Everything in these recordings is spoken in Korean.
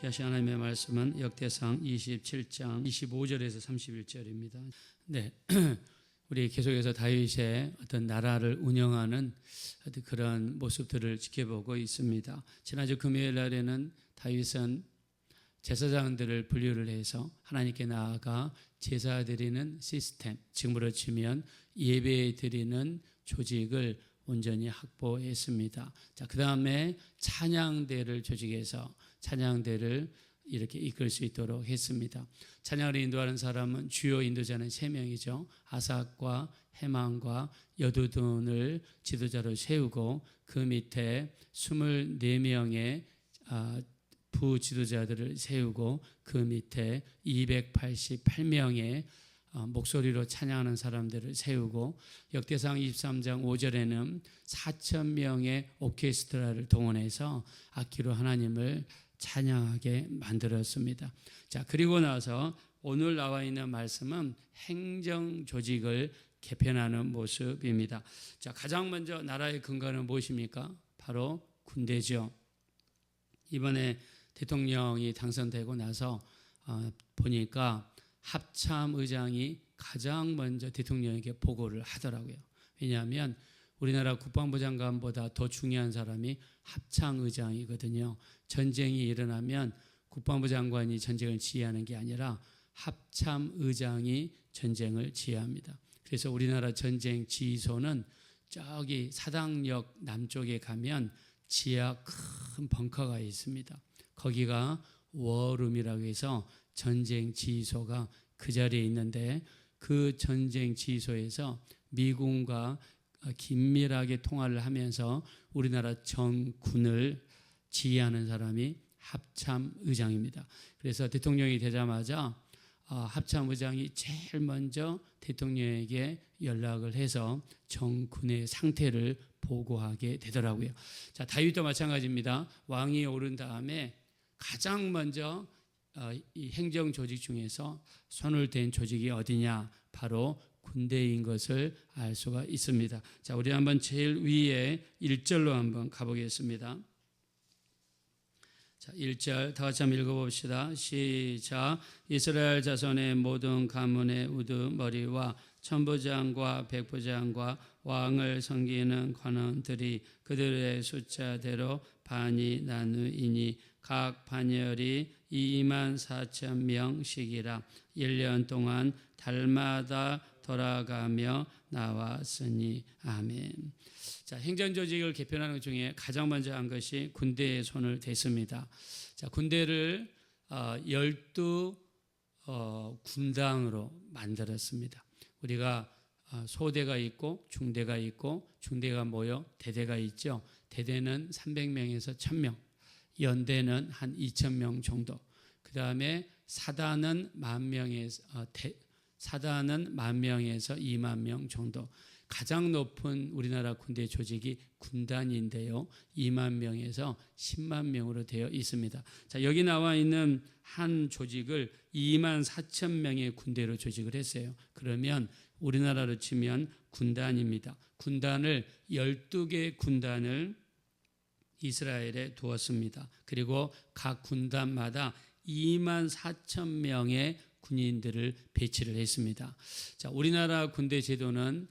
하신 하나님의 말씀은 역대상 27장 25절에서 31절입니다. 네, 우리 계속해서 다윗의 어떤 나라를 운영하는 어떤 그런 모습들을 지켜보고 있습니다. 지난주 금요일 날에는 다윗은 제사장들을 분류를 해서 하나님께 나아가 제사 드리는 시스템, 지금으로 치면 예배 드리는 조직을 온전히 확보했습니다. 자, 그 다음에 찬양대를 조직해서 찬양대를 이렇게 이끌 수 있도록 했습니다. 찬양을 인도하는 사람은 주요 인도자는 3명이죠. 아삭과 헤만과 여두둔을 지도자로 세우고 그 밑에 24명의 부지도자들을 세우고 그 밑에 288명의 목소리로 찬양하는 사람들을 세우고 역대상 23장 5절에는 4,000명의 오케스트라를 동원해서 악기로 하나님을 찬양하게 만들었습니다. 자, 그리고 나서 오늘 나와 있는 말씀은 행정 조직을 개편하는 모습입니다. 자, 가장 먼저 나라의 근간은 무엇입니까? 바로 군대죠. 이번에 대통령이 당선되고 나서 보니까 합참의장이 가장 먼저 대통령에게 보고를 하더라고요. 왜냐하면 우리나라 국방부 장관보다 더 중요한 사람이 합참의장이거든요. 전쟁이 일어나면 국방부 장관이 전쟁을 지휘하는 게 아니라 합참의장이 전쟁을 지휘합니다. 그래서 우리나라 전쟁 지휘소는 저기 사당역 남쪽에 가면 지하 큰 벙커가 있습니다. 거기가 워룸이라고 해서 전쟁 지휘소가 그 자리에 있는데 그 전쟁 지휘소에서 미군과 긴밀하게 통화를 하면서 우리나라 전군을 지휘하는 사람이 합참의장입니다. 그래서 대통령이 되자마자 합참의장이 제일 먼저 대통령에게 연락을 해서 전군의 상태를 보고하게 되더라고요. 자, 다윗도 마찬가지입니다. 왕이 오른 다음에 가장 먼저 이 행정 조직 중에서 손을 댄 조직이 어디냐? 바로 군대인 것을 알 수가 있습니다. 자, 우리 한번 제일 위에 1절로 한번 가보겠습니다. 자, 1절 다 같이 한번 읽어봅시다. 시작. 이스라엘 자손의 모든 가문의 우두머리와 천부장과 백부장과 왕을 섬기는 관원들이 그들의 숫자대로 반이 나누이니 각 반열이 24,000명씩이라 1년 동안 달마다 돌아가며 나왔으니 아멘. 자, 행정조직을 개편하는 것 중에 가장 먼저 한 것이 군대에 손을 댔습니다. 자, 군대를 12 군당으로 만들었습니다. 우리가 소대가 있고 중대가 있고 중대가 모여 대대가 있죠. 대대는 300명에서 1000명, 연대는 한 2000명 정도. 그 다음에 사단은 10,000명에서 2만 명 정도. 가장 높은 우리나라 군대 조직이 군단인데요. 2만 명에서 10만 명으로 되어 있습니다. 자, 여기 나와 있는 한 조직을 2만 4천 명의 군대로 조직을 했어요. 그러면 우리나라로 치면 군단입니다. 군단을 12개 군단을 이스라엘에 두었습니다. 그리고 각 군단마다 2만 4천 명의 군인들을 배치를 했습니다. 자, 우리나라 군대 제도는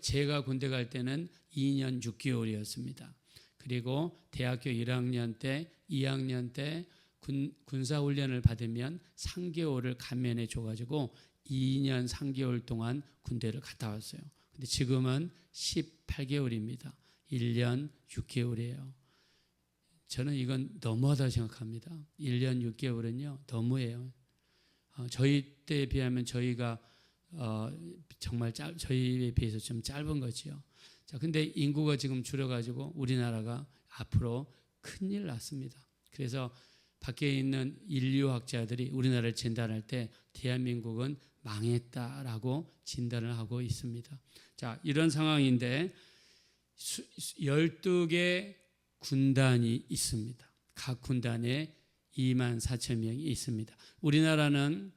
제가 군대 갈 때는 2년 6개월이었습니다. 그리고 대학교 1학년 때, 2학년 때 군사훈련을 받으면 3개월을 감면해 줘가지고 2년 3개월 동안 군대를 갔다 왔어요. 근데 지금은 18개월입니다. 1년 6개월이에요. 저는 이건 너무하다 생각합니다. 1년 6개월은요, 너무해요. 저희 때에 비하면 저희가 정말 저희에 비해서 좀 짧은 거지요. 자, 근데 인구가 지금 줄어가지고 우리나라가 앞으로 큰일 났습니다. 그래서 밖에 있는 인류학자들이 우리나라를 진단할 때 대한민국은 망했다라고 진단을 하고 있습니다. 자, 이런 상황인데 12개 군단이 있습니다. 각 군단에 2만 4천 명이 있습니다. 우리나라는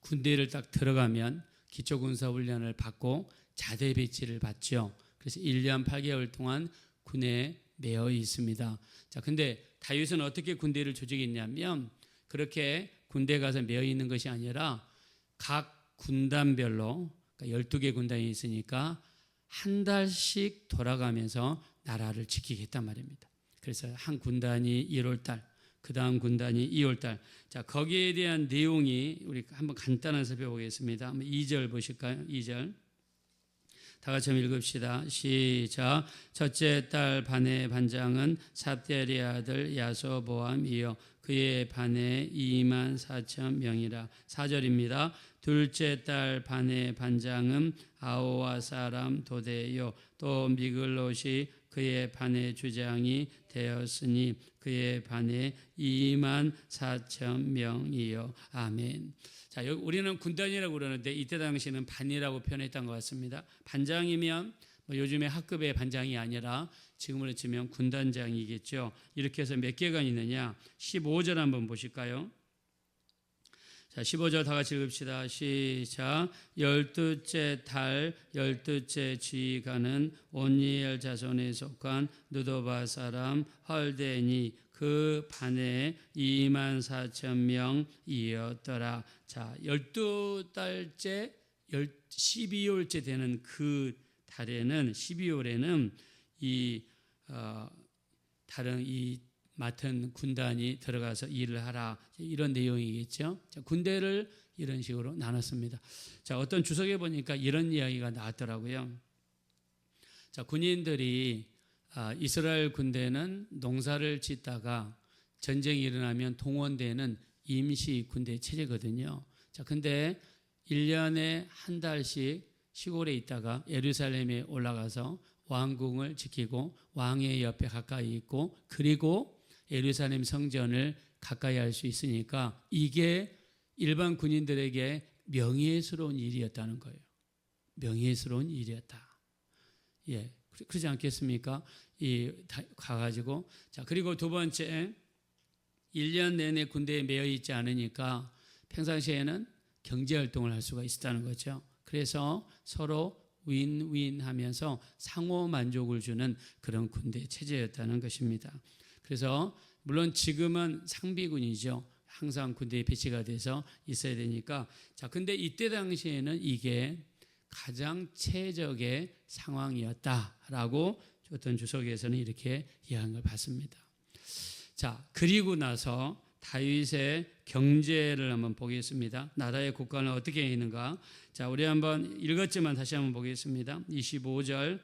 군대를 딱 들어가면 기초군사훈련을 받고 자대 배치를 받죠. 그래서 1년 8개월 동안 군에 매여 있습니다. 자, 근데 다윗은 어떻게 군대를 조직했냐면 그렇게 군대 가서 매여 있는 것이 아니라 각 군단별로, 그러니까 12개 군단이 있으니까 한 달씩 돌아가면서 나라를 지키겠단 말입니다. 그래서 한 군단이 1월달, 그 다음 군단이 2월달. 자, 거기에 대한 내용이 우리 한번 간단히 살펴보겠습니다. 한번 2절 보실까요? 2절. 다 같이 한번 읽읍시다. 시작. 첫째 달 반의 반장은 삽대리 아들 야소보암이요 그의 반에 2만 4천 명이라. 4절입니다. 둘째 달 반의 반장은 아오와 사람 도대요 또 미글롯이 그의 반의 주장이 되었으니 그의 반에 2만 4천 명이요. 아멘. 자, 여기 우리는 군단이라고 그러는데 이때 당시에는 반이라고 표현했던 것 같습니다. 반장이면 뭐 요즘에 학급의 반장이 아니라 지금으로 치면 군단장이겠죠. 이렇게 해서 몇 개가 있느냐? 15절 한번 보실까요? 자, 15절 다 같이 읽읍시다. 시작. 12째 달 12째 지휘관은 온니엘 자손에 속한 느도바 사람 헐데니 그 반에 2만 4천 명이었더라. 자, 12달째 12월째 되는 그 달에는 12월에는 다른 이 맡은 군단이 들어가서 일을 하라, 이런 내용이겠죠. 자, 군대를 이런 식으로 나눴습니다. 자, 어떤 주석에 보니까 이런 이야기가 나왔더라고요. 자, 군인들이 이스라엘 군대는 농사를 짓다가 전쟁이 일어나면 동원되는 임시 군대 체제거든요. 자, 근데 1년에 한 달씩 시골에 있다가 예루살렘에 올라가서 왕궁을 지키고 왕의 옆에 가까이 있고 그리고 예루살렘 성전을 가까이 할 수 있으니까 이게 일반 군인들에게 명예스러운 일이었다는 거예요. 명예스러운 일이었다. 예, 그러지 않겠습니까? 가가지고. 자, 그리고 두 번째, 1년 내내 군대에 매여 있지 않으니까 평상시에는 경제활동을 할 수가 있었다는 거죠. 그래서 서로 윈윈 하면서 상호 만족을 주는 그런 군대 체제였다는 것입니다. 그래서 물론 지금은 상비군이죠. 항상 군대에 배치가 돼서 있어야 되니까. 자, 근데 이때 당시에는 이게 가장 최적의 상황이었다라고 어떤 주석에서는 이렇게 이해한 걸 봤습니다. 자, 그리고 나서 다윗의 경제를 한번 보겠습니다. 나라의 국가는 어떻게 있는가? 자, 우리 한번 읽었지만 다시 한번 보겠습니다. 25절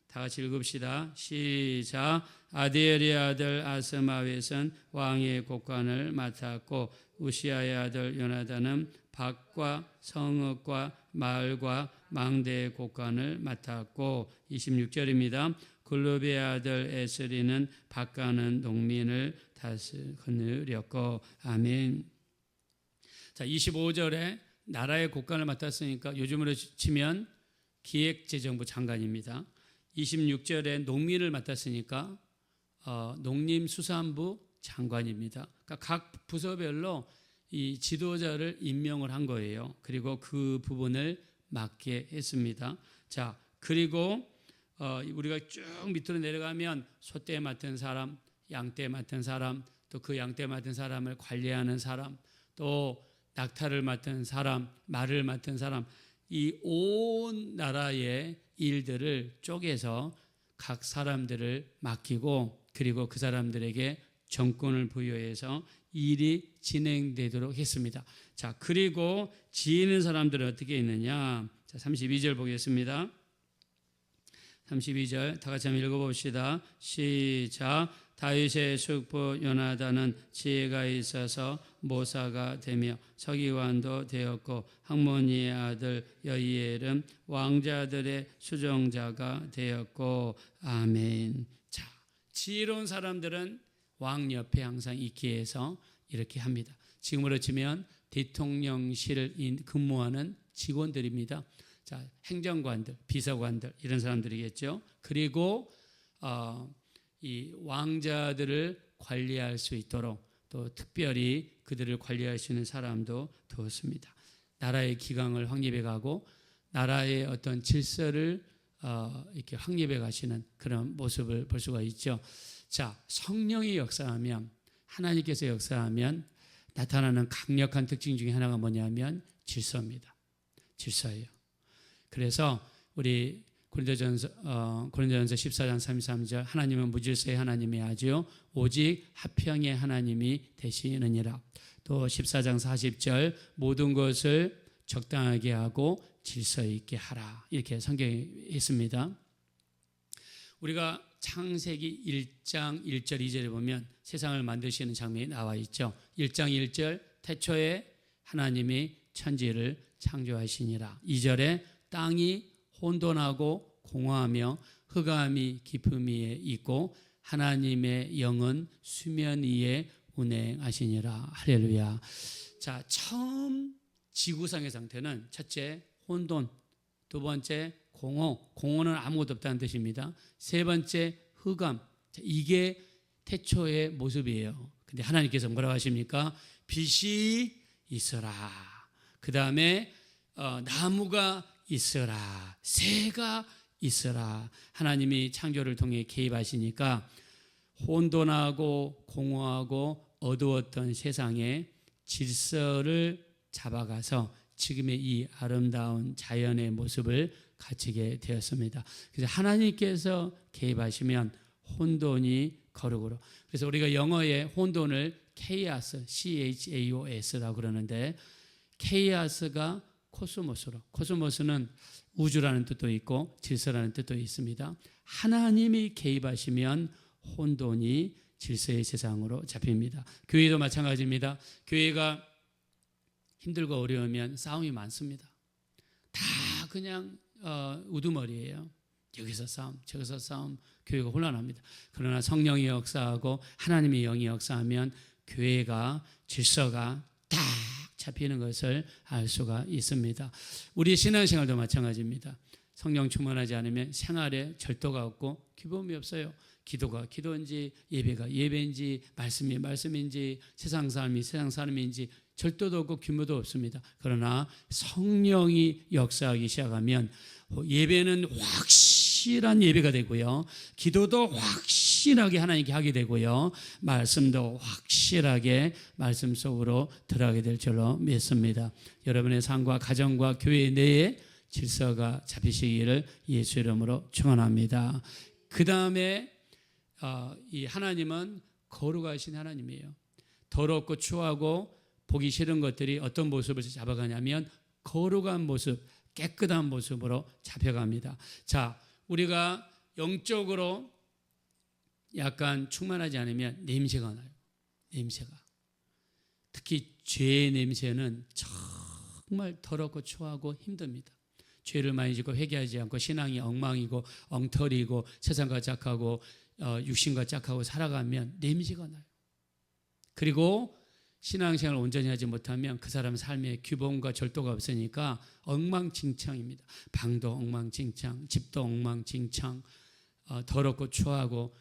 다 같이 읽읍시다. 시작. 아디엘의 아들 아스마웻은 왕의 곡관을 맡았고 우시아의 아들 요나단은 밭과 성읍과 마을과 망대의 곡관을 맡았고 26절입니다. 글룹의 아들 에스리는 밭가는 농민을 다스렸고. 아멘. 자, 25절에 나라의 곡관을 맡았으니까 요즘으로 치면 기획재정부 장관입니다. 26절에 농민을 맡았으니까 농림수산부 장관입니다. 그러니까 각 부서별로 이 지도자를 임명을 한 거예요. 그리고 그 부분을 맡게 했습니다. 자, 그리고 우리가 쭉 밑으로 내려가면 소떼 맡은 사람, 양떼 맡은 사람, 또 그 양떼 맡은 사람을 관리하는 사람, 또 낙타를 맡은 사람, 말을 맡은 사람, 이 온 나라의 일들을 쪼개서 각 사람들을 맡기고 그리고 그 사람들에게 정권을 부여해서 일이 진행되도록 했습니다. 자, 그리고 지휘는 사람들은 어떻게 있느냐? 자, 32절 보겠습니다. 32절 다 같이 한번 읽어봅시다. 시작. 다윗의 숙부 요나단은 지혜가 있어서 모사가 되며 서기관도 되었고 학모니의 아들 여이엘은 왕자들의 수종자가 되었고. 아멘. 자, 지혜로운 사람들은 왕 옆에 항상 있게 해서 이렇게 합니다. 지금으로 치면 대통령실을 근무하는 직원들입니다. 자, 행정관들, 비서관들 이런 사람들이겠죠. 그리고 이 왕자들을 관리할 수 있도록 또 특별히 그들을 관리할 수 있는 사람도 두었습니다. 나라의 기강을 확립해 가고 나라의 어떤 질서를 이렇게 확립해 가시는 그런 모습을 볼 수가 있죠. 자, 성령이 역사하면, 하나님께서 역사하면 나타나는 강력한 특징 중에 하나가 뭐냐면 질서입니다. 질서예요. 그래서 우리 고린도전서 14장 33절, 하나님은 무질서의 하나님이 아니요 오직 화평의 하나님이 되시느니라. 또 14장 40절, 모든 것을 적당하게 하고 질서 있게 하라, 이렇게 성경에 있습니다. 우리가 창세기 1장 1절 2절에 보면 세상을 만드시는 장면이 나와 있죠. 1장 1절, 태초에 하나님이 천지를 창조하시니라. 2절에 땅이 혼돈하고 공허하며 흑암이 깊음 위에 있고 하나님의 영은 수면 위에 운행하시니라. 할렐루야. 자, 처음 지구상의 상태는 첫째 혼돈, 두 번째 공허는 아무것도 없다는 뜻입니다. 세 번째 흑암, 이게 태초의 모습이에요. 근데 하나님께서 뭐라고 하십니까? 빛이 있어라. 그 다음에 나무가 있어라. 새가 있어라. 하나님이 창조를 통해 개입하시니까 혼돈하고 공허하고 어두웠던 세상에 질서를 잡아가서 지금의 이 아름다운 자연의 모습을 갖추게 되었습니다. 그래서 하나님께서 개입하시면 혼돈이 거룩으로. 그래서 우리가 영어의 혼돈을 케이아스, CHAOS라고 그러는데, 케이아스가 코스모스로, 코스모스는 우주라는 뜻도 있고 질서라는 뜻도 있습니다. 하나님이 개입하시면 혼돈이 질서의 세상으로 잡힙니다. 교회도 마찬가지입니다. 교회가 힘들고 어려우면 싸움이 많습니다. 다 그냥 우두머리예요. 여기서 싸움, 저기서 싸움, 교회가 혼란합니다. 그러나 성령이 역사하고 하나님의 영이 역사하면 교회가, 질서가 딱 잡히는 것을 알 수가 있습니다. 우리 신앙생활도 마찬가지입니다. 성령 충만하지 않으면 생활에 절도가 없고 기쁨이 없어요. 기도가 기도인지, 예배가 예배인지, 말씀이 말씀인지, 세상 삶이 세상 삶인지 절도도 없고 규모도 없습니다. 그러나 성령이 역사하기 시작하면 예배는 확실한 예배가 되고요, 기도도 확실하게 하나님께 하게 되고요, 말씀도 확실하게 말씀 속으로 들어가게 될 줄로 믿습니다. 여러분의 삶과 가정과 교회 내에 질서가 잡히시기를 예수 이름으로 축원합니다. 그 다음에 이 하나님은 거룩하신 하나님이에요. 더럽고 추하고 보기 싫은 것들이 어떤 모습을 잡아가냐면 거룩한 모습, 깨끗한 모습으로 잡혀갑니다. 자, 우리가 영적으로 약간 충만하지 않으면 냄새가 나요. 냄새가. 특히 죄의 냄새는 정말 더럽고 추하고 힘듭니다. 죄를 많이 짓고 회개하지 않고 신앙이 엉망이고 엉터리고 세상과 짝하고 육신과 짝하고 살아가면 냄새가 나요. 그리고 신앙생활을 온전히 하지 못하면 그 사람 삶에 규범과 절도가 없으니까 엉망진창입니다. 방도 엉망진창, 집도 엉망진창, 더럽고 추하고.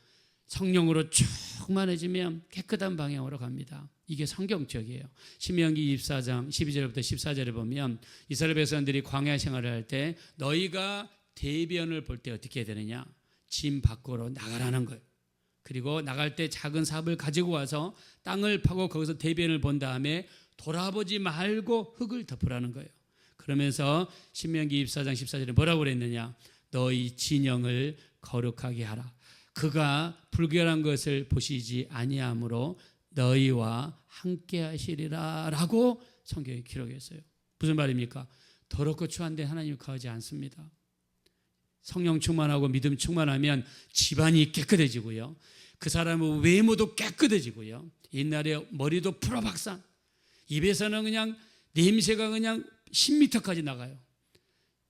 성령으로 충만해지면 깨끗한 방향으로 갑니다. 이게 성경적이에요. 신명기 24장 12절부터 14절에 보면 이스라엘 백성들이 광야 생활을 할 때 너희가 대변을 볼 때 어떻게 해야 되느냐? 짐 밖으로 나가라는 거예요. 그리고 나갈 때 작은 삽을 가지고 와서 땅을 파고 거기서 대변을 본 다음에 돌아보지 말고 흙을 덮으라는 거예요. 그러면서 신명기 24장 14절에 뭐라고 그랬느냐? 너희 진영을 거룩하게 하라. 그가 불결한 것을 보시지 아니하므로 너희와 함께 하시리라 라고 성경에 기록했어요. 무슨 말입니까? 더럽고 추한데 하나님 거하지 않습니다. 성령 충만하고 믿음 충만하면 집안이 깨끗해지고요, 그 사람의 외모도 깨끗해지고요, 옛날에 머리도 풀어박산, 입에서는 그냥 냄새가 그냥 10m까지 나가요.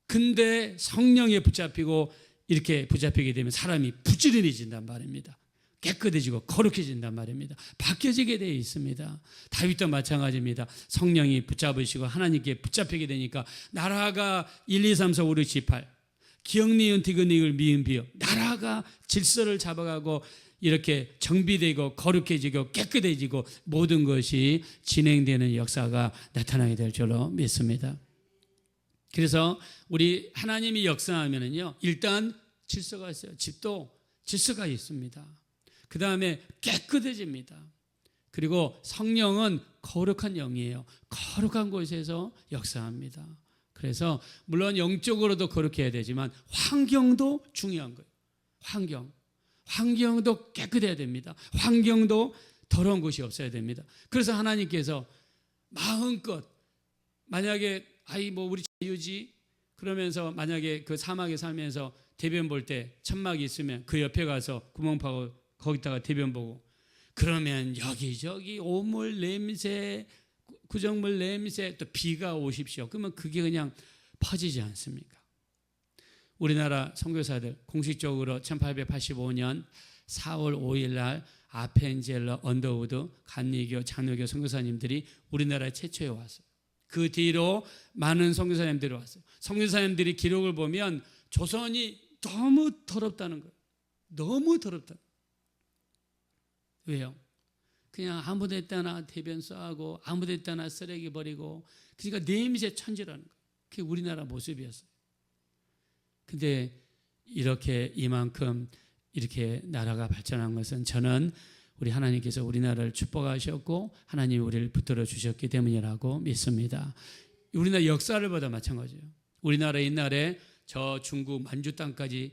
근데 성령에 붙잡히고 이렇게 붙잡히게 되면 사람이 부지런해진단 말입니다. 깨끗해지고 거룩해진단 말입니다. 바뀌어지게 되어 있습니다. 다윗도 마찬가지입니다. 성령이 붙잡으시고 하나님께 붙잡히게 되니까 나라가 1, 2, 3, 4, 5, 6, 7, 8 기억 니은 디귿 니을 미음 비읍 나라가 질서를 잡아가고 이렇게 정비되고 거룩해지고 깨끗해지고 모든 것이 진행되는 역사가 나타나게 될 줄로 믿습니다. 그래서 우리 하나님이 역사하면은요, 일단 질서가 있어요. 집도 질서가 있습니다. 그 다음에 깨끗해집니다. 그리고 성령은 거룩한 영이에요. 거룩한 곳에서 역사합니다. 그래서 물론 영적으로도 거룩해야 되지만 환경도 중요한 거예요. 환경도 깨끗해야 됩니다. 환경도 더러운 곳이 없어야 됩니다. 그래서 하나님께서 마음껏 만약에 우리 자유지 그러면서 만약에 그 사막에 살면서 대변 볼 때 천막이 있으면 그 옆에 가서 구멍 파고 거기다가 대변 보고 그러면 여기저기 오물 냄새, 구정물 냄새, 또 비가 오십시오. 그러면 그게 그냥 퍼지지 않습니까? 우리나라 선교사들 공식적으로 1885년 4월 5일 날 아펜젤러 언더우드 간리교 장로교 선교사님들이 우리나라에 최초에 왔어요. 그 뒤로 많은 선교사님들이 왔어요. 선교사님들이 기록을 보면 조선이 너무 더럽다는 거예요. 너무 더럽다. 왜요? 그냥 아무 데다나 대변 싸고 아무 데다나 쓰레기 버리고 그러니까 냄새 천지라는 거예요. 그게 우리나라 모습이었어요. 근데 이만큼 이렇게 나라가 발전한 것은 저는 우리 하나님께서 우리나라를 축복하셨고 하나님이 우리를 붙들어 주셨기 때문이라고 믿습니다. 우리나라 역사를 보다 마찬가지예요. 우리나라 옛날에 저 중국 만주 땅까지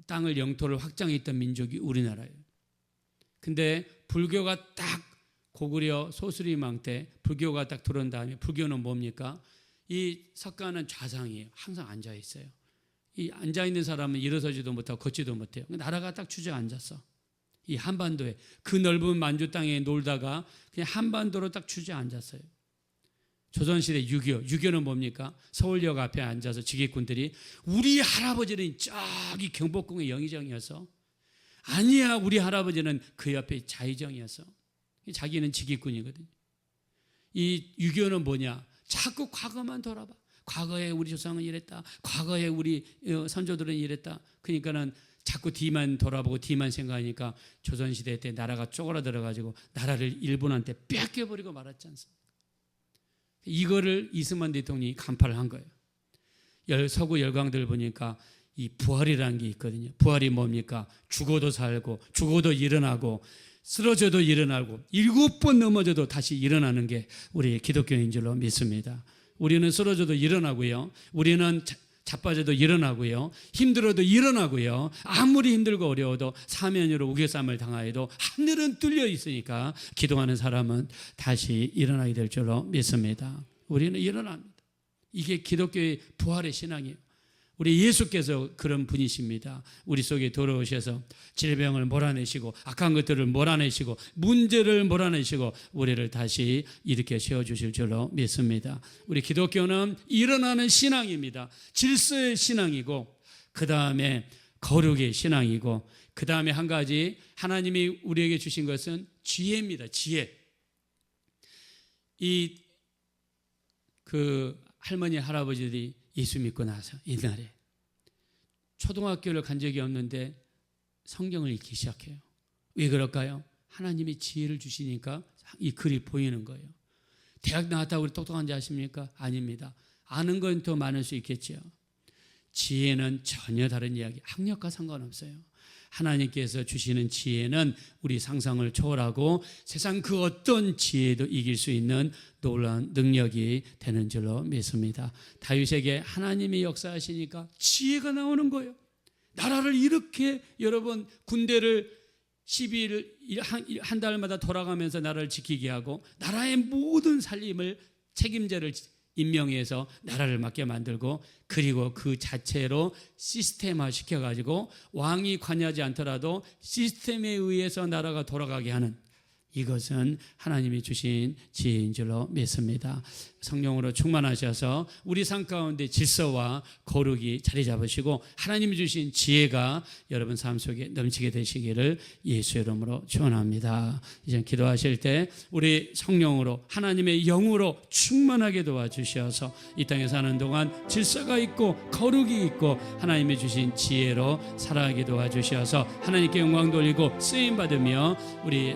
땅을 영토를 확장했던 민족이 우리나라예요. 근데 불교가 딱 고구려 소수리망 때 불교가 딱 들어온 다음에 불교는 뭡니까? 이 석가는 좌상이에요. 항상 앉아 있어요. 이 앉아 있는 사람은 일어서지도 못하고 걷지도 못해요. 나라가 딱 주저앉았어. 이 한반도에 그 넓은 만주 땅에 놀다가 그냥 한반도로 딱 주저앉았어요. 조선시대 6.25는 뭡니까? 서울역 앞에 앉아서 지객꾼들이 우리 할아버지는 저기 경복궁의 영의정이어서 아니야 우리 할아버지는 그 옆에 자의정이어서 자기는 지객꾼이거든요. 이 6.25는 뭐냐? 자꾸 과거만 돌아봐. 과거에 우리 조상은 이랬다. 과거에 우리 선조들은 이랬다. 그러니까는 자꾸 뒤만 돌아보고 뒤만 생각하니까 조선시대 때 나라가 쪼그라들어가지고 나라를 일본한테 뺏겨버리고 말았지 않습니까? 이거를 이승만 대통령이 간파를 한 거예요. 서구 열강들 보니까 이 부활이라는 게 있거든요. 부활이 뭡니까? 죽어도 살고 죽어도 일어나고 쓰러져도 일어나고 7번 넘어져도 다시 일어나는 게 우리 기독교인 줄로 믿습니다. 우리는 쓰러져도 일어나고요. 우리는 자빠져도 일어나고요. 힘들어도 일어나고요. 아무리 힘들고 어려워도 사면으로 우겨쌈을 당하여도 하늘은 뚫려 있으니까 기도하는 사람은 다시 일어나게 될 줄로 믿습니다. 우리는 일어납니다. 이게 기독교의 부활의 신앙이에요. 우리 예수께서 그런 분이십니다. 우리 속에 들어오셔서 질병을 몰아내시고 악한 것들을 몰아내시고 문제를 몰아내시고 우리를 다시 일으켜 세워주실 줄로 믿습니다. 우리 기독교는 일어나는 신앙입니다. 질서의 신앙이고 그 다음에 거룩의 신앙이고 그 다음에 한 가지 하나님이 우리에게 주신 것은 지혜입니다. 지혜. 할머니 할아버지들이 예수 믿고 나서 옛날에 초등학교를 간 적이 없는데 성경을 읽기 시작해요. 왜 그럴까요? 하나님이 지혜를 주시니까 이 글이 보이는 거예요. 대학 나왔다고 우리 똑똑한지 아십니까? 아닙니다. 아는 건 더 많을 수 있겠죠. 지혜는 전혀 다른 이야기, 학력과 상관없어요. 하나님께서 주시는 지혜는 우리 상상을 초월하고 세상 그 어떤 지혜도 이길 수 있는 놀라운 능력이 되는 줄로 믿습니다. 다윗에게 하나님이 역사하시니까 지혜가 나오는 거예요. 나라를 이렇게 여러분 군대를 12일 한 달마다 돌아가면서 나라를 지키게 하고 나라의 모든 살림을 책임자를 임명해서 나라를 맡게 만들고 그리고 그 자체로 시스템화 시켜가지고 왕이 관여하지 않더라도 시스템에 의해서 나라가 돌아가게 하는 이것은 하나님이 주신 지혜인 줄로 믿습니다. 성령으로 충만하셔서 우리 삶 가운데 질서와 거룩이 자리 잡으시고 하나님이 주신 지혜가 여러분 삶 속에 넘치게 되시기를 예수의 이름으로 축원합니다. 이제 기도하실 때 우리 성령으로 하나님의 영으로 충만하게 도와주셔서 이 땅에 사는 동안 질서가 있고 거룩이 있고 하나님이 주신 지혜로 살아가게 도와주셔서 하나님께 영광 돌리고 쓰임 받으며 우리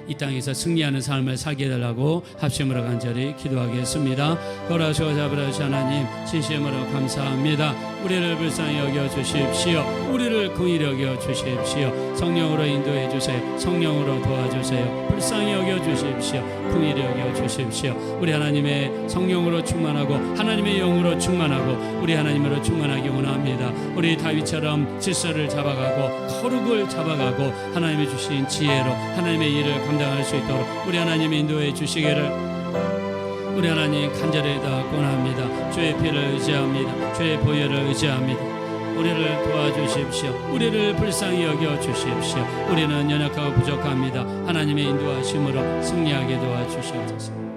이 땅에서 승리하는 삶을 살게 해달라고 합심으로 간절히 기도하겠습니다. 거라시고 아버지 하나님, 진심으로 감사합니다. 우리를 불쌍히 여겨 주십시오. 우리를 긍휼히 여겨 주십시오. 성령으로 인도해 주세요. 성령으로 도와주세요. 불쌍히 여겨 주십시오. 긍휼히 여겨 주십시오. 우리 하나님의 성령으로 충만하고 하나님의 영으로 충만하고 우리 하나님으로 충만하기 원합니다. 우리 다윗처럼 질서를 잡아가고 거룩을 잡아가고 하나님이 주신 지혜로 하나님의 일을 감당할 수 있도록 우리 하나님이 인도해 주시기를 우리 하나님 간절히 권합니다. 주의 피를 의지합니다. 주의 보혈을 의지합니다. 우리를 도와주십시오. 우리를 불쌍히 여겨 주십시오. 우리는 연약하고 부족합니다. 하나님의 인도하심으로 승리하게 도와주시옵소서.